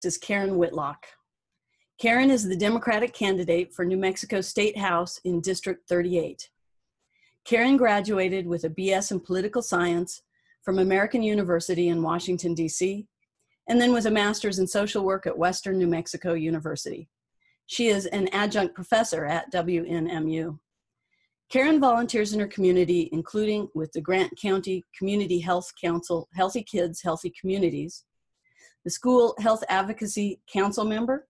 is Karen Whitlock. Karen is the Democratic candidate for New Mexico State House in District 38. Karen graduated with a BS in Political Science from American University in Washington, D.C., and then with a master's in social work at Western New Mexico University. She is an adjunct professor at WNMU. Karen volunteers in her community, including with the Grant County Community Health Council, Healthy Kids, Healthy Communities, the School Health Advocacy Council member,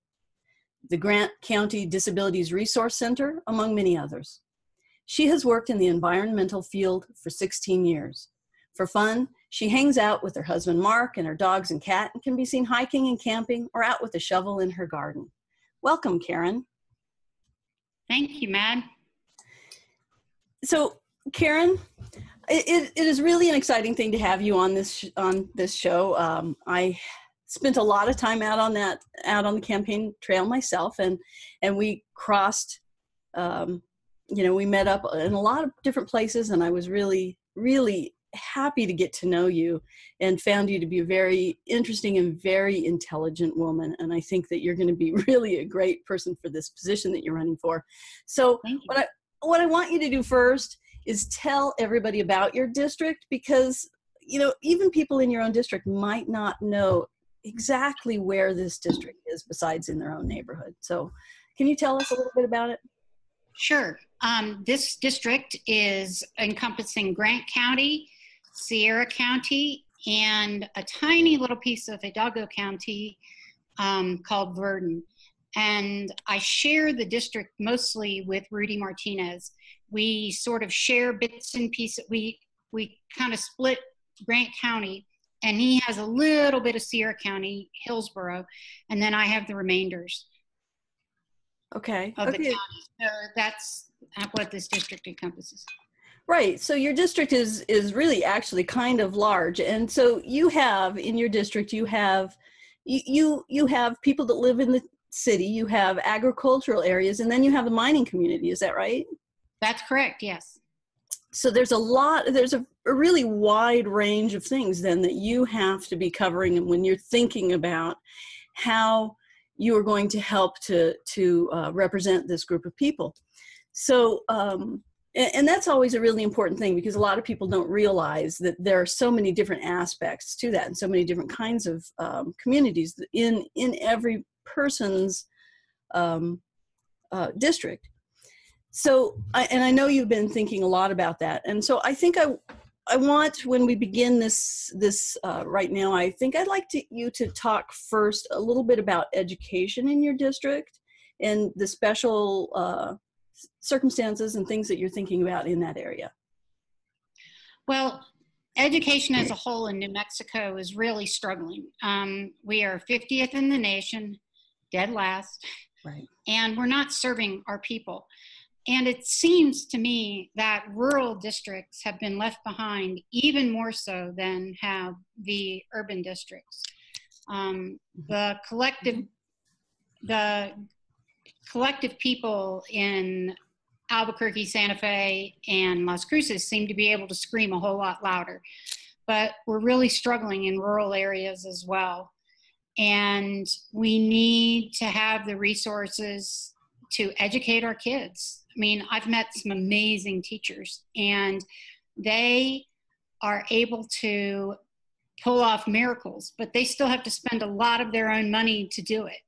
the Grant County Disabilities Resource Center, among many others. She has worked in the environmental field for 16 years. For fun, she hangs out with her husband Mark and her dogs and cat and can be seen hiking and camping or out with a shovel in her garden. Welcome, Karen. Thank you, Mad. So, Karen, it is really an exciting thing to have you on this show. I spent a lot of time out on the campaign trail myself, and we crossed. We met up in a lot of different places, and I was really, really happy to get to know you, and found you to be a very interesting and very intelligent woman. And I think that you're going to be really a great person for this position that you're running for. So, what I want you to do first is tell everybody about your district, because even people in your own district might not know exactly where this district is besides in their own neighborhood. So can you tell us a little bit about it? Sure. This district is encompassing Grant County, Sierra County, and a tiny little piece of Hidalgo County called Verdon. And I share the district mostly with Rudy Martinez. We sort of share bits and pieces. We kind of split Grant County, and he has a little bit of Sierra County, Hillsborough, and then I have the remainders. Okay. Of the county. So that's what this district encompasses. Right. So your district is really actually kind of large, and so you have in your district you have people that live in the city, you have agricultural areas, and then you have the mining community. Is that right? That's correct. Yes. So there's a really wide range of things then that you have to be covering when you're thinking about how you are going to help to represent this group of people. So, and that's always a really important thing, because a lot of people don't realize that there are so many different aspects to that, and so many different kinds of communities in every person's district. So, I know you've been thinking a lot about that, and so I think I want, when we begin this right now, I think I'd like you to talk first a little bit about education in your district and the special circumstances and things that you're thinking about in that area. Well, education as a whole in New Mexico is really struggling. We are 50th in the nation, dead last, right, and we're not serving our people. And it seems to me that rural districts have been left behind even more so than have the urban districts. The collective people in Albuquerque, Santa Fe, and Las Cruces seem to be able to scream a whole lot louder. But we're really struggling in rural areas as well. And we need to have the resources to educate our kids. I mean, I've met some amazing teachers, and they are able to pull off miracles, but they still have to spend a lot of their own money to do it.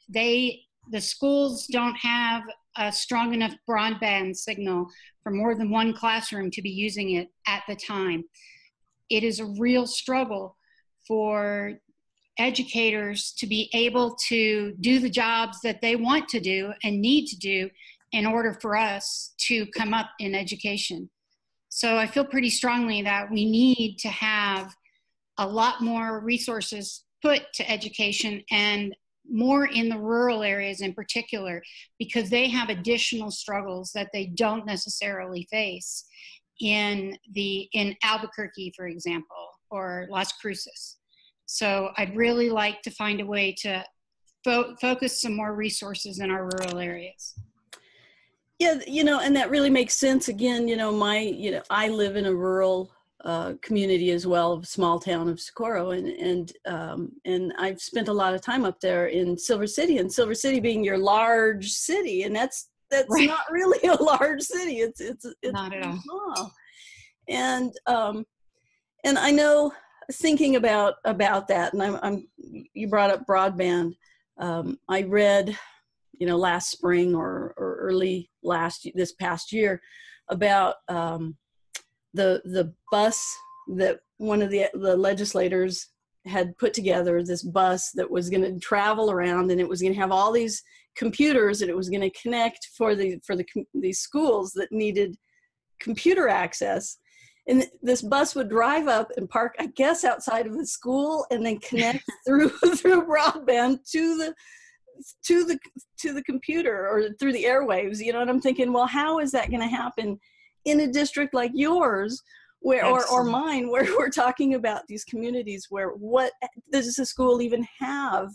The schools don't have a strong enough broadband signal for more than one classroom to be using it at the time. It is a real struggle for educators to be able to do the jobs that they want to do and need to do in order for us to come up in education. So I feel pretty strongly that we need to have a lot more resources put to education, and more in the rural areas in particular, because they have additional struggles that they don't necessarily face in Albuquerque, for example, or Las Cruces. So I'd really like to find a way to focus some more resources in our rural areas. Yeah, and that really makes sense. Again, I live in a rural community as well, of small town of Socorro, and I've spent a lot of time up there in Silver City, and Silver City being your large city, and that's Right. not really a large city. It's Not at all. small, and I know, thinking about that, and I'm you brought up broadband. I read, last spring or early this past year about the bus that one of the legislators had put together, this bus that was going to travel around, and it was going to have all these computers, and it was going to connect for these schools that needed computer access. And this bus would drive up and park, I guess, outside of the school, and then connect through broadband to the computer, or through the airwaves, and I'm thinking, well, how is that going to happen in a district like yours, where or mine, where we're talking about these communities where does the school even have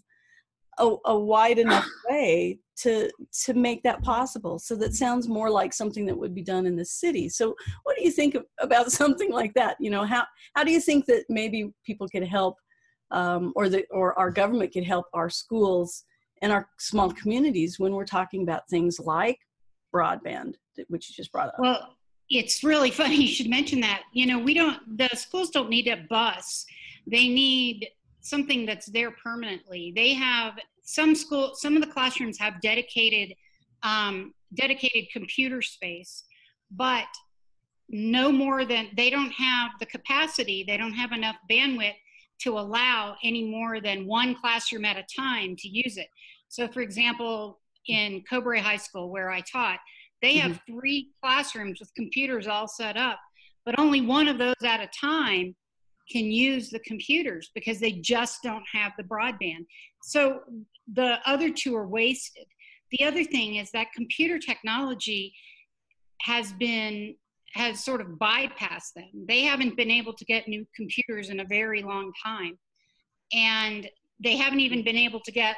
a wide enough way to make that possible? So that sounds more like something that would be done in the city. So what do you think about something like that? How do you think that maybe people could help, or our government could help our schools and our small communities when we're talking about things like broadband, which you just brought up? Well, it's really funny you should mention that. The schools don't need a bus. They need something that's there permanently. They have some of the classrooms have dedicated computer space, but no more than, they don't have the capacity, they don't have enough bandwidth to allow any more than one classroom at a time to use it. So for example, in Cobury High School, where I taught, they have 3 classrooms with computers all set up, but only one of those at a time can use the computers because they just don't have the broadband. So the other 2 are wasted. The other thing is that computer technology has sort of bypassed them. They haven't been able to get new computers in a very long time. And they haven't even been able to get,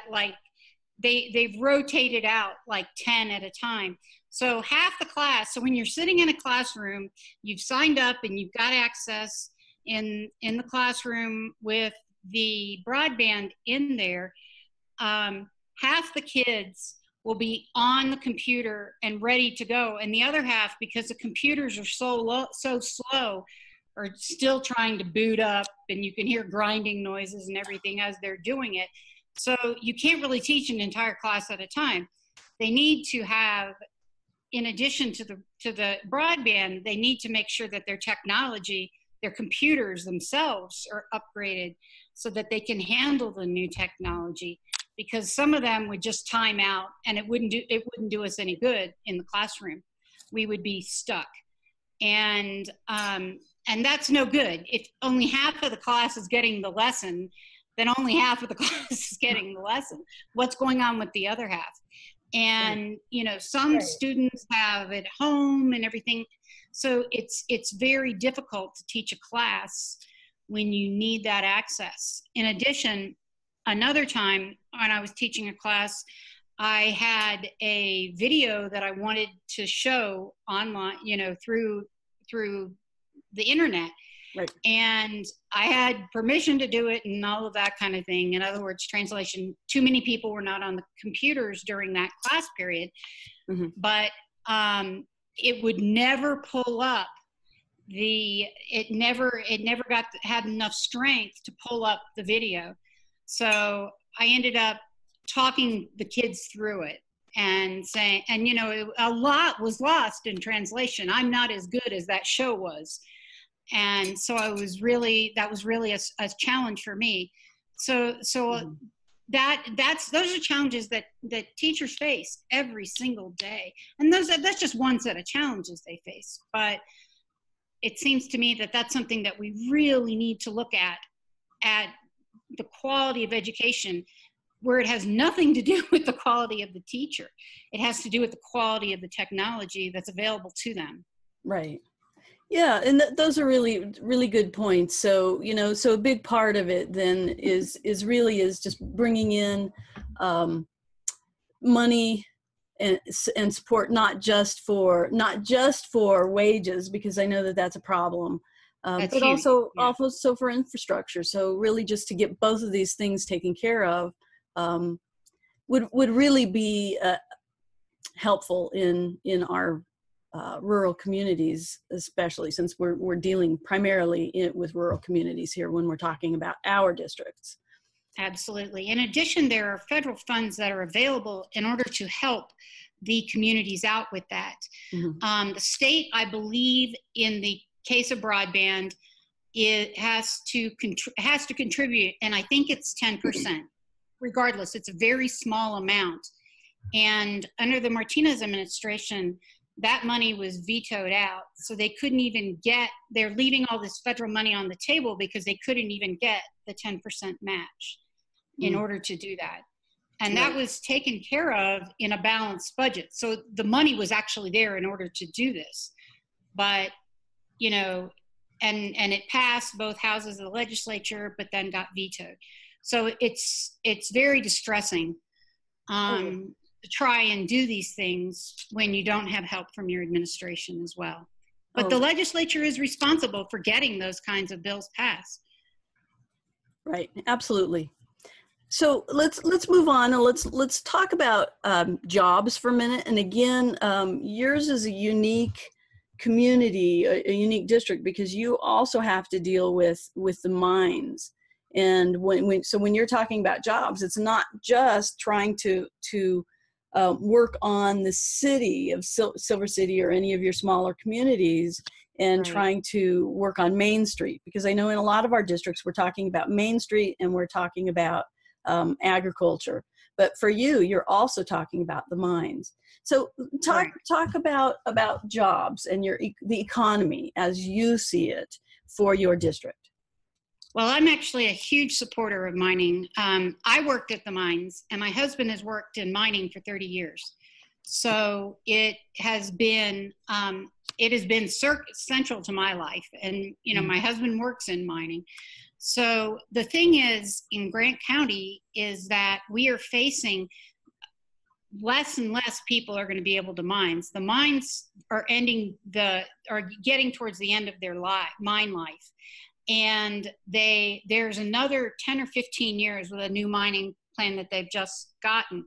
they've rotated out 10 at a time. So half the class, so when you're sitting in a classroom, you've signed up and you've got access in the classroom with the broadband in there, half the kids will be on the computer and ready to go. And the other half, because the computers are so slow, are still trying to boot up, and you can hear grinding noises and everything as they're doing it. So you can't really teach an entire class at a time. They need to have, in addition to the broadband, they need to make sure that their technology, their computers themselves, are upgraded so that they can handle the new technology, because some of them would just time out and it wouldn't do us any good in the classroom. We would be stuck. And that's no good. If only half of the class is getting the lesson, then only half of the class is getting the lesson. What's going on with the other half? And some students have at home and everything, so it's very difficult to teach a class when you need that access. In addition, another time when I was teaching a class, I had a video that I wanted to show online, through the internet. Right. And I had permission to do it and all of that kind of thing. In other words, translation, too many people were not on the computers during that class period. But it would never pull up it never had enough strength to pull up the video. So I ended up talking the kids through it and saying, and a lot was lost in translation. I'm not as good as that show was. And so that was really a challenge for me. So those are challenges that teachers face every single day. And that's just one set of challenges they face. But it seems to me that that's something that we really need to look at the quality of education, where it has nothing to do with the quality of the teacher. It has to do with the quality of the technology that's available to them. Right. Yeah, and those are really, really good points. So, so a big part of it then is just bringing in money and support, not just for wages, because I know that that's a problem, That's but huge. Yeah. also for infrastructure. So really just to get both of these things taken care of would really be helpful in our rural communities, especially since we're dealing primarily with rural communities here when we're talking about our districts. Absolutely. In addition, there are federal funds that are available in order to help the communities out with that. Mm-hmm. The state, I believe, in the case of broadband, it has to contribute, and I think it's 10%. Regardless, it's a very small amount. And under the Martinez administration, that money was vetoed out. So they couldn't even they're leaving all this federal money on the table because they couldn't even get the 10% match in order to do that. And that was taken care of in a balanced budget. So the money was actually there in order to do this. But, you know, and it passed both houses of the legislature, but then got vetoed. So it's very distressing to try and do these things when you don't have help from your administration as well. But the legislature is responsible for getting those kinds of bills passed. Right, absolutely. So let's move on and let's talk about jobs for a minute. And again, yours is a unique community, a unique district, because you also have to deal with the mines. And when you're talking about jobs, it's not just trying to work on the city of Silver City or any of your smaller communities and trying to work on Main Street, because I know in a lot of our districts we're talking about Main Street and we're talking about agriculture, but for you, you're also talking about the mines. So talk about jobs and the economy as you see it for your district. Well, I'm actually a huge supporter of mining. I worked at the mines, and my husband has worked in mining for 30 years. So it has been central to my life. And you know, my husband works in mining. So the thing is, in Grant County, is that we are facing less and less people are going to be able to mine. The mines are getting towards the end of their mine life. And there's another 10 or 15 years with a new mining plan that they've just gotten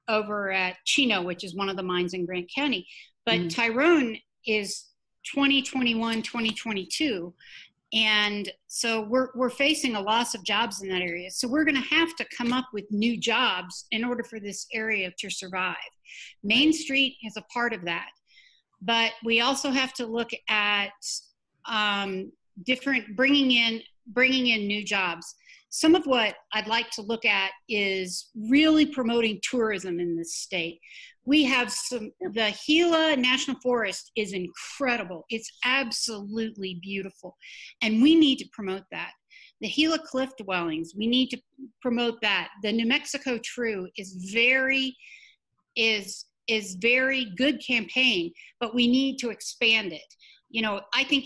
over at Chino, which is one of the mines in Grant County. But Tyrone is 2021, 2022. And so we're facing a loss of jobs in that area. So we're going to have to come up with new jobs in order for this area to survive. Main Street is a part of that. But we also have to look at bringing in new jobs. Some of what I'd like to look at is really promoting tourism in this state. We have the Gila National Forest is incredible. It's absolutely beautiful. And we need to promote that. The Gila Cliff Dwellings, we need to promote that. The New Mexico True is very good campaign, but we need to expand it. You know, I think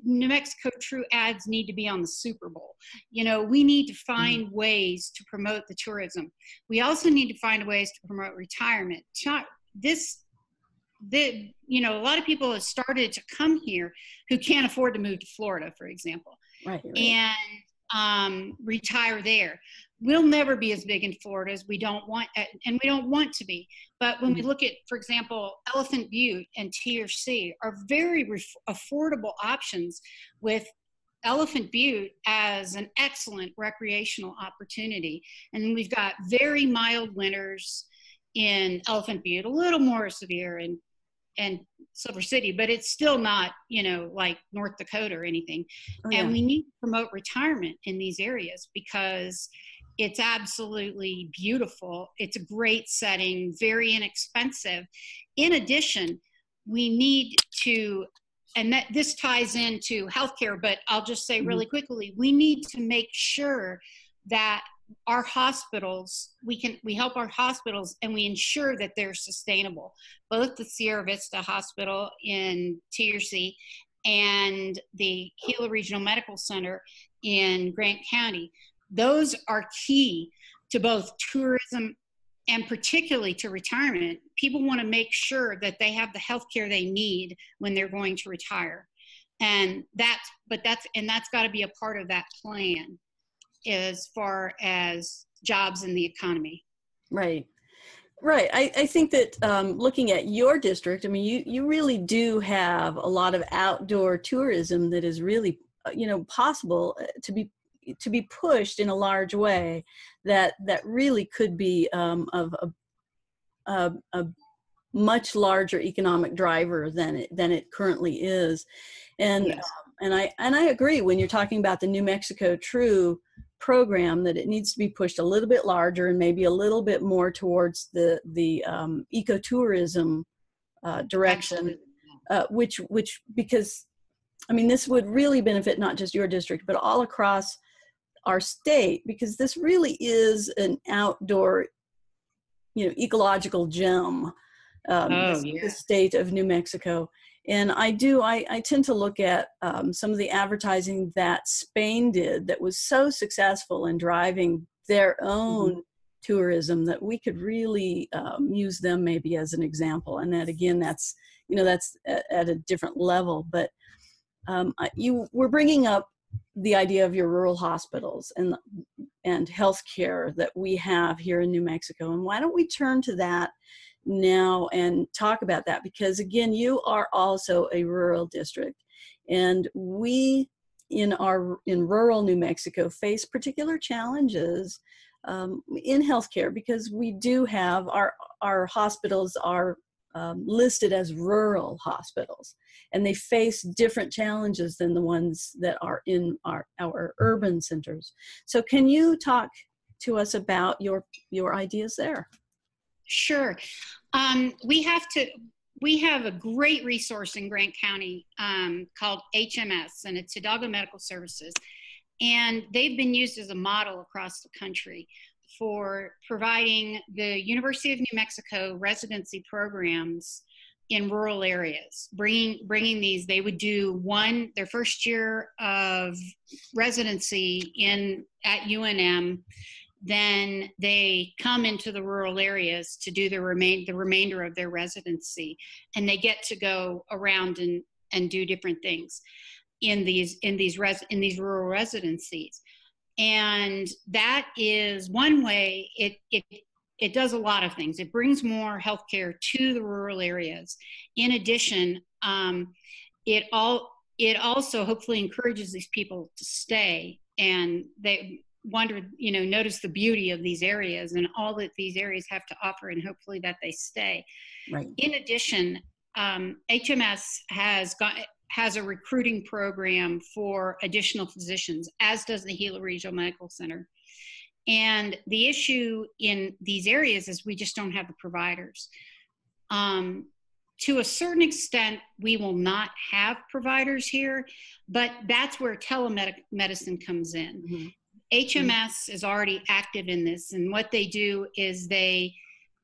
New Mexico True ads need to be on the Super Bowl. You know, we need to find ways to promote the tourism. We also need to find ways to promote retirement. A lot of people have started to come here who can't afford to move to Florida, for example, and retire there. We'll never be as big in Florida as we don't want, and we don't want to be. But when we look at, for example, Elephant Butte and TRC are very affordable options, with Elephant Butte as an excellent recreational opportunity. And we've got very mild winters in Elephant Butte, a little more severe in Silver City, but it's still not, like North Dakota or anything. And we need to promote retirement in these areas because it's absolutely beautiful. It's a great setting, very inexpensive. In addition, we need to, and this ties into healthcare, but I'll just say really quickly, we need to make sure that our hospitals, we help our hospitals and we ensure that they're sustainable. Both the Sierra Vista Hospital in TRC and the Gila Regional Medical Center in Grant County. Those are key to both tourism and particularly to retirement. People want to make sure that they have the health care they need when they're going to retire. And that's got to be a part of that plan as far as jobs in the economy. Right. Right. I think that looking at your district, I mean, you really do have a lot of outdoor tourism that is really, possible to be pushed in a large way that really could be of a much larger economic driver than it currently is. And Yes. and I agree when you're talking about the New Mexico True program that it needs to be pushed a little bit larger and maybe a little bit more towards the ecotourism direction, which because I mean this would really benefit not just your district but all across our state, because this really is an outdoor ecological gem, the state of New Mexico. And I tend to look at some of the advertising that Spain did that was so successful in driving their own tourism that we could really use them maybe as an example. And that again, that's at a different level. But you were bringing up the idea of your rural hospitals and healthcare that we have here in New Mexico. And why don't we turn to that now and talk about that? Because again, you are also a rural district, and we in rural New Mexico face particular challenges in healthcare, because we do have our hospitals are listed as rural hospitals, and they face different challenges than the ones that are in our urban centers. So can you talk to us about your ideas there? Sure. We have a great resource in Grant County called HMS, and it's Hidalgo Medical Services. And they've been used as a model across the country for providing the University of New Mexico residency programs in rural areas, bringing these. They would do their first year of residency at UNM. Then they come into the rural areas to do the remainder of their residency, and they get to go around and do different things in these rural residencies. And that is one way it does a lot of things. It brings more healthcare to the rural areas. In addition, it also hopefully encourages these people to stay, and they notice the beauty of these areas and all that these areas have to offer, and hopefully that they stay. Right. In addition, HMS has a recruiting program for additional physicians, as does the Gila Regional Medical Center. And the issue in these areas is we just don't have the providers. To a certain extent, we will not have providers here, but that's where telemedicine comes in. Mm-hmm. HMS is already active in this, and what they do is they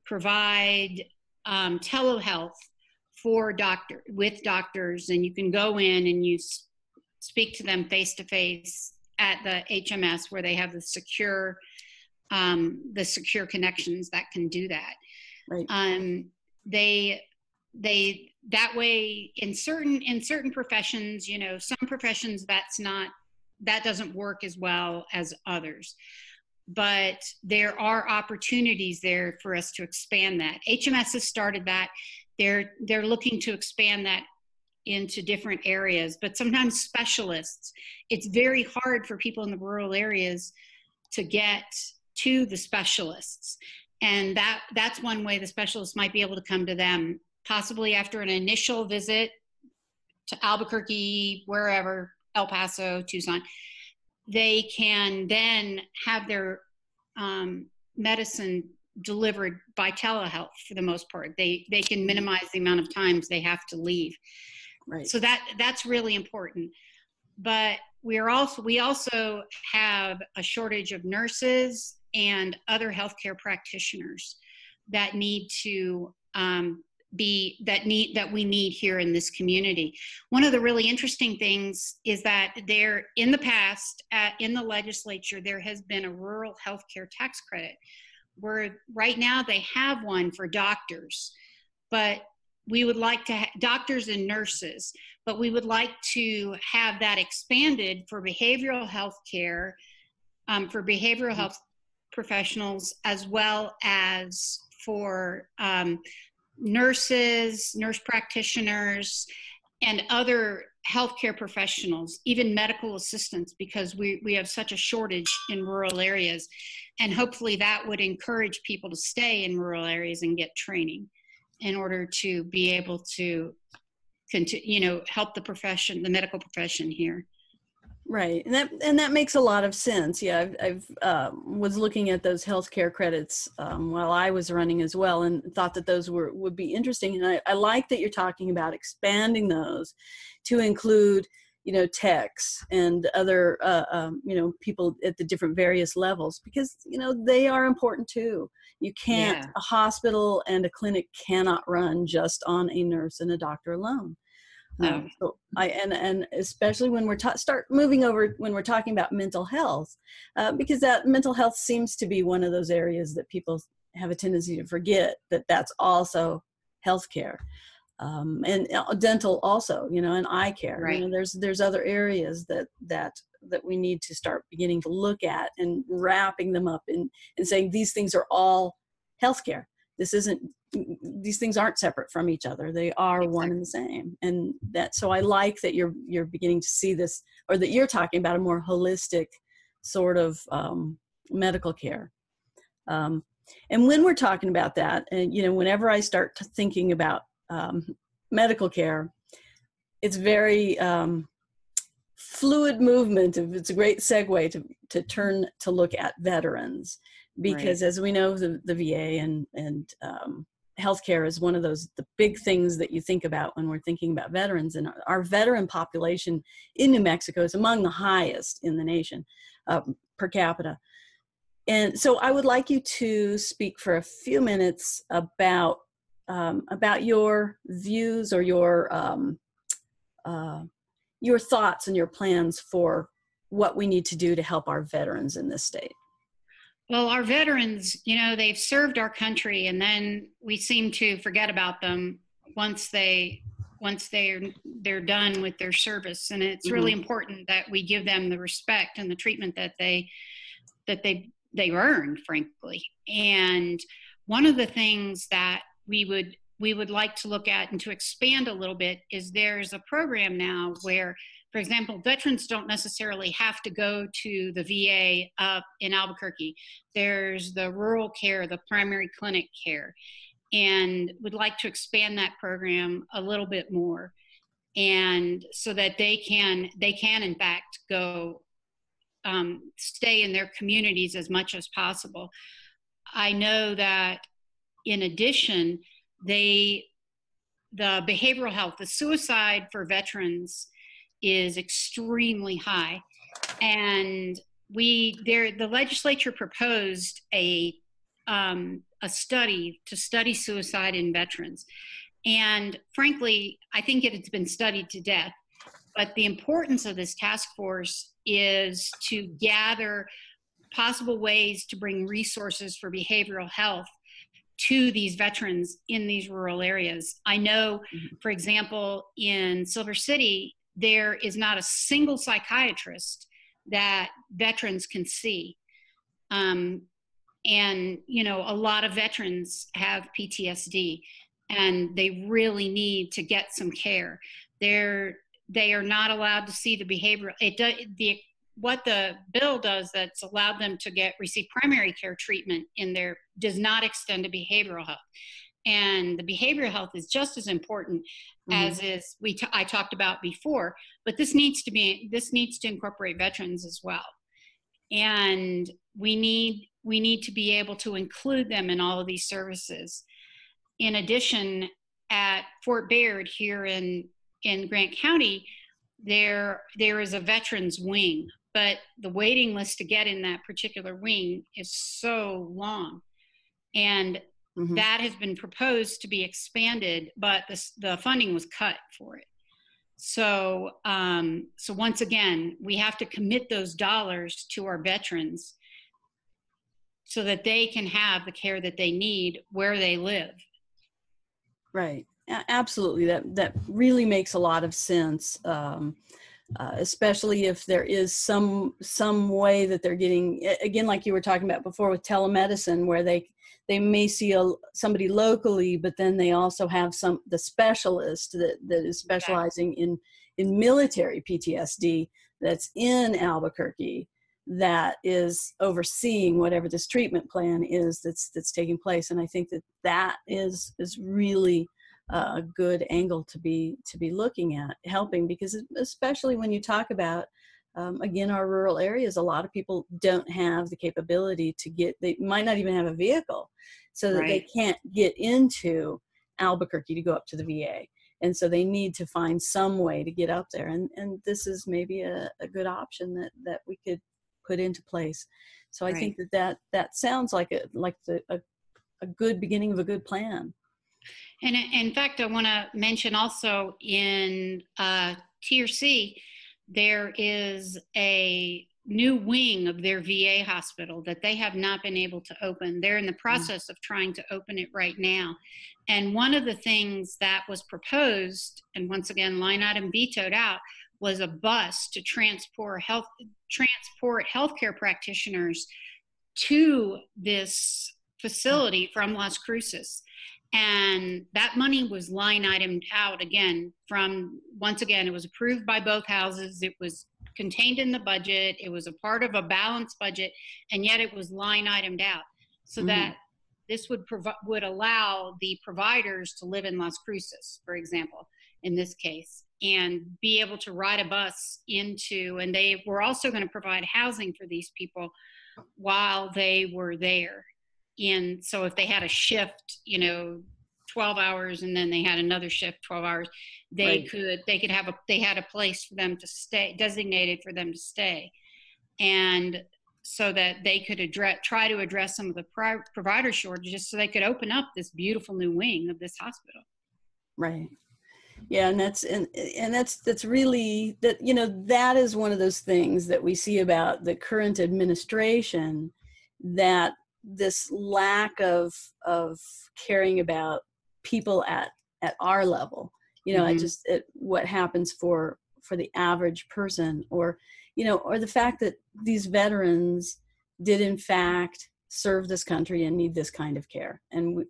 provide telehealth with doctors, and you can go in and you speak to them face to face at the HMS, where they have the secure connections that can do that. Right. They that way in certain professions, some professions that doesn't work as well as others, but there are opportunities there for us to expand that. HMS has started that. They're looking to expand that into different areas, but sometimes specialists, it's very hard for people in the rural areas to get to the specialists. And that's one way the specialists might be able to come to them, possibly after an initial visit to Albuquerque, wherever, El Paso, Tucson. They can then have their medicine delivered by telehealth for the most part. They can minimize the amount of times they have to leave. Right. So that's really important. But we also have a shortage of nurses and other healthcare practitioners that we need here in this community. One of the really interesting things is that in the past, in the legislature, there has been a rural healthcare tax credit, where right now they have one for doctors, but we would like to doctors and nurses, but we would like to have that expanded for behavioral health care, for behavioral health professionals, as well as for nurses, nurse practitioners, and other healthcare professionals, even medical assistants, because we have such a shortage in rural areas. And hopefully that would encourage people to stay in rural areas and get training in order to be able to continue, help the profession, the medical profession here. Right, and that makes a lot of sense. Yeah, I've was looking at those healthcare credits while I was running as well, and thought that those would be interesting. And I like that you're talking about expanding those to include, techs and other people at the different various levels, because they are important too. You can't. Yeah. A hospital and a clinic cannot run just on a nurse and a doctor alone. So and especially when we're start moving over when we're talking about mental health, because that mental health seems to be one of those areas that people have a tendency to forget that that's also healthcare, and dental also, and eye care. Right. There's other areas that we need to start beginning to look at and wrapping them up and saying these things are all healthcare. These things aren't separate from each other. They are one and the same. And so I like that you're beginning to see this, or that you're talking about a more holistic sort of medical care. And when we're talking about that, and whenever I start thinking about medical care, it's very fluid movement. It's a great segue to turn to look at veterans, because as we know, the VA and healthcare is one of the big things that you think about when we're thinking about veterans. And our veteran population in New Mexico is among the highest in the nation per capita. And so I would like you to speak for a few minutes about your views or your thoughts and your plans for what we need to do to help our veterans in this state. Well, our veterans, they've served our country, and then we seem to forget about them once they're done with their service. And it's really important that we give them the respect and the treatment that they've earned, frankly. And one of the things that we would like to look at and to expand a little bit is there's a program now where, for example, veterans don't necessarily have to go to the VA up in Albuquerque. There's the rural care, the primary clinic care, and would like to expand that program a little bit more, and so that they can in fact go stay in their communities as much as possible. I know that in addition, the behavioral health, the suicide for veterans is extremely high, and the legislature proposed a study to study suicide in veterans, and frankly, I think it's been studied to death. But the importance of this task force is to gather possible ways to bring resources for behavioral health to these veterans in these rural areas. I know, for example, in Silver City, there is not a single psychiatrist that veterans can see. And, a lot of veterans have PTSD, and they really need to get some care. They are not allowed to see the behavioral. What the bill does that's allowed them to receive primary care treatment in there does not extend to behavioral health. And the behavioral health is just as important as I talked about before, but this needs to incorporate veterans as well. And we need to be able to include them in all of these services. In addition, at Fort Bayard here in Grant County, there is a veterans wing, but the waiting list to get in that particular wing is so long. And that has been proposed to be expanded, but the funding was cut for it. So once again, we have to commit those dollars to our veterans so that they can have the care that they need where they live. Right. absolutely. That really makes a lot of sense. Especially if there is some way that they're getting, again, like you were talking about before with telemedicine, where they may see somebody locally, but then they also have the specialist that is specializing in military PTSD that's in Albuquerque, that is overseeing whatever this treatment plan is that's taking place. And I think that is really a good angle to be looking at, helping, because especially when you talk about, again, our rural areas, a lot of people don't have the capability they might not even have a vehicle, so that they can't get into Albuquerque to go up to the VA. And so they need to find some way to get up there. And this is maybe a good option that we could put into place. So I think that sounds like a good beginning of a good plan. And in fact, I want to mention also in TRC, there is a new wing of their VA hospital that they have not been able to open. They're in the process of trying to open it right now. And one of the things that was proposed, and once again, line item vetoed out, was a bus to transport healthcare practitioners to this facility from Las Cruces. And that money was line itemed out again once again, it was approved by both houses. It was contained in the budget. It was a part of a balanced budget, and yet it was line itemed out so that this would allow the providers to live in Las Cruces, for example, in this case, and be able to ride a bus and they were also going to provide housing for these people while they were there. And so if they had a shift, 12 hours, and then they had another shift 12 hours, they had a place for them to stay, designated for them to stay. And so that they could try to address some of the provider shortages, so they could open up this beautiful new wing of this hospital. Right. Yeah. And that's really that is one of those things that we see about the current administration, that this lack of caring about people at our level, what happens for the average person, or the fact that these veterans did in fact serve this country and need this kind of care. And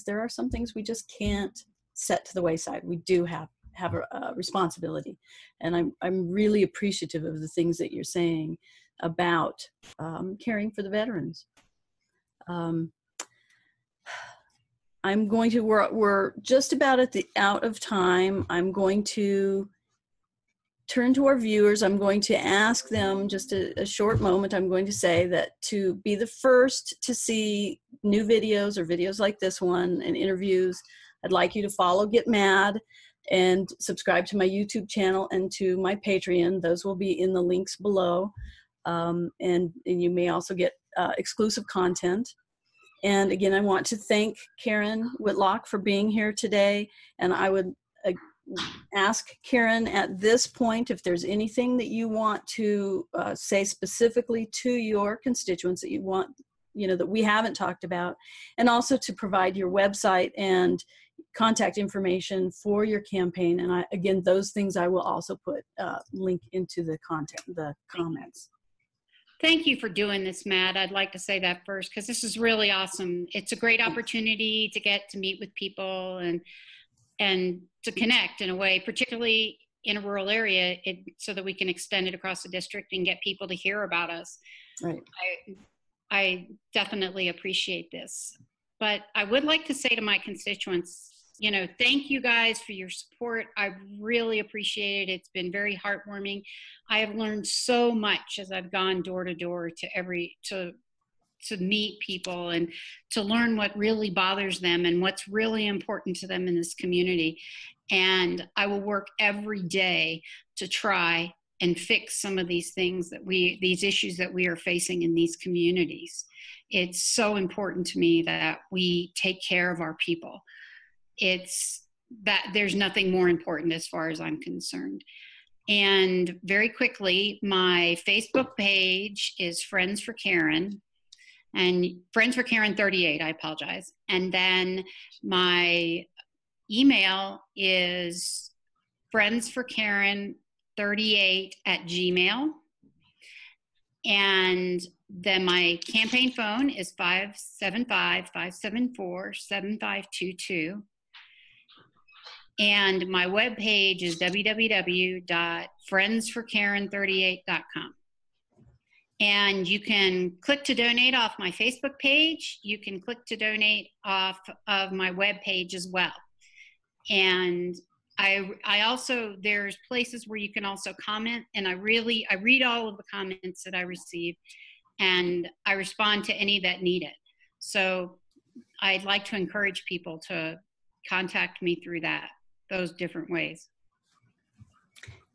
there are some things we just can't set to the wayside. We do have a responsibility. And I'm really appreciative of the things that you're saying about caring for the veterans. We're just about out of time. I'm going to turn to our viewers. I'm going to ask them just a short moment. I'm going to say that to be the first to see new videos or videos like this one and interviews, I'd like you to follow Get Mad and subscribe to my YouTube channel and to my Patreon. Those will be in the links below. And you may also get exclusive content. And again, I want to thank Karen Whitlock for being here today. And I would ask Karen at this point if there's anything that you want to say specifically to your constituents that you want, that we haven't talked about, and also to provide your website and contact information for your campaign. And again, those things I will also put link into the comments. Thank you for doing this, Matt. I'd like to say that first, because this is really awesome. It's a great opportunity to get to meet with people and to connect in a way, particularly in a rural area, so that we can extend it across the district and get people to hear about us. Right. I definitely appreciate this. But I would like to say to my constituents, thank you guys for your support. I really appreciate it. It's been very heartwarming. I have learned so much as I've gone door to door to meet people and to learn what really bothers them and what's really important to them in this community. And I will work every day to try and fix some of these things these issues that we are facing in these communities. It's so important to me that we take care of our people. It's that there's nothing more important as far as I'm concerned. And very quickly, my Facebook page is Friends for Karen, and Friends for Karen 38, I apologize. And then my email is friendsforkaren38@gmail. And then my campaign phone is 575-574-7522. And my webpage is www.friendsforkaren38.com. And you can click to donate off my Facebook page. You can click to donate off of my webpage as well. And I also, there's places where you can also comment, and I read all of the comments that I receive, and I respond to any that need it. So I'd like to encourage people to contact me through those different ways.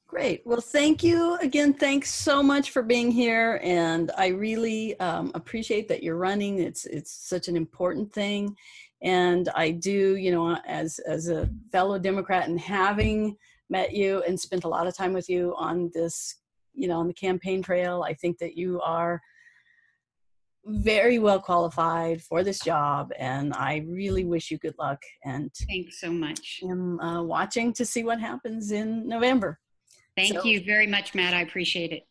Great. Well, thank you again. Thanks so much for being here. And I really appreciate that you're running. It's such an important thing. And I do, you know, as a fellow Democrat, and having met you and spent a lot of time with you on this, you know, on the campaign trail, I think that you are very well qualified for this job. And I really wish you good luck. And thanks so much. I'm watching to see what happens in November. Thank you very much, Matt. I appreciate it.